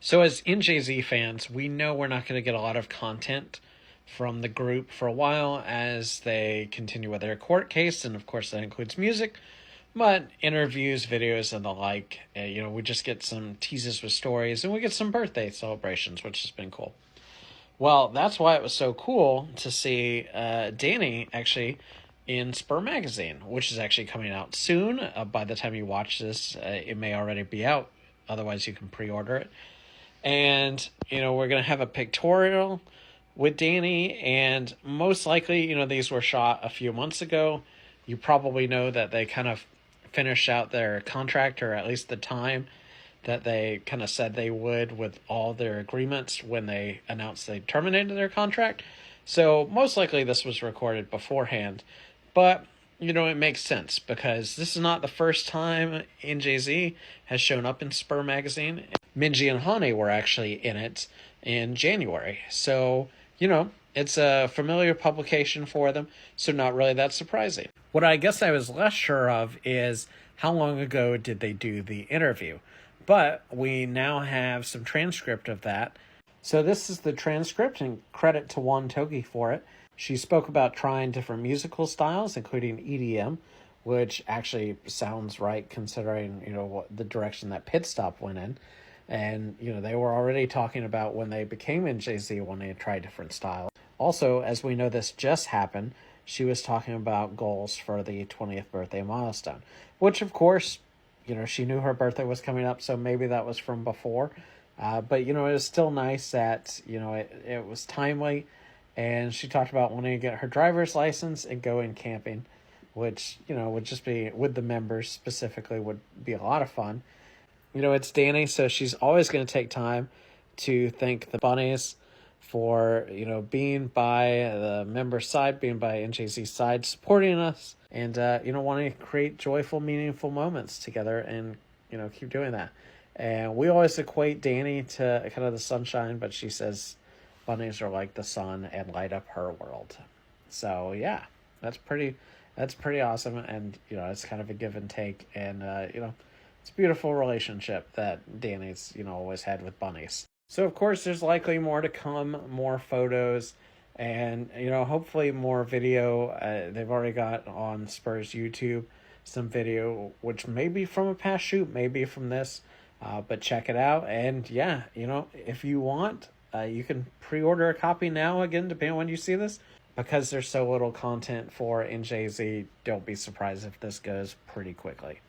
So as NJZ fans, we know we're not going to get a lot of content from the group for a while as they continue with their court case, and of course that includes music, but interviews, videos, and the like. We just get some teases with stories, and we get some birthday celebrations, which has been cool. Well, that's why it was so cool to see Dani actually in Spur magazine, which is actually coming out soon. By the time you watch this, it may already be out. Otherwise, you can pre-order it. And, we're going to have a pictorial with Dani, and most likely, these were shot a few months ago. You probably know that they kind of finished out their contract, or at least the time that they kind of said they would with all their agreements when they announced they terminated their contract. So most likely this was recorded beforehand, but it makes sense because this is not the first time NJZ has shown up in Spur magazine. Minji and Hani were actually in it in January. So, it's a familiar publication for them, so not really that surprising. What I guess I was less sure of is how long ago did they do the interview? But we now have some transcript of that. So this is the transcript, and credit to Juan Toki for it. She spoke about trying different musical styles, including EDM, which actually sounds right considering, what the direction that Pit Stop went in. And, they were already talking about when they became NJZ, when they tried different styles. Also, as we know this just happened, she was talking about goals for the 20th birthday milestone, which, of course, she knew her birthday was coming up, so maybe that was from before. But, it was still nice that, it was timely. And she talked about wanting to get her driver's license and going camping, which, would just be, with the members specifically, would be a lot of fun. It's Dani, so she's always going to take time to thank the bunnies for, being by the member side, being by NJZ's side, supporting us, and, wanting to create joyful, meaningful moments together and, keep doing that. And we always equate Dani to kind of the sunshine, but she says bunnies are like the sun and light up her world. So, yeah, that's pretty awesome. And, it's kind of a give and take. And, it's a beautiful relationship that Dani's, always had with bunnies. So, of course, there's likely more to come, more photos, and, hopefully more video. They've already got on Spur's YouTube some video, which may be from a past shoot, maybe from this, but check it out. And, yeah, if you want, you can pre-order a copy now, again, depending on when you see this. Because there's so little content for NJZ, don't be surprised if this goes pretty quickly.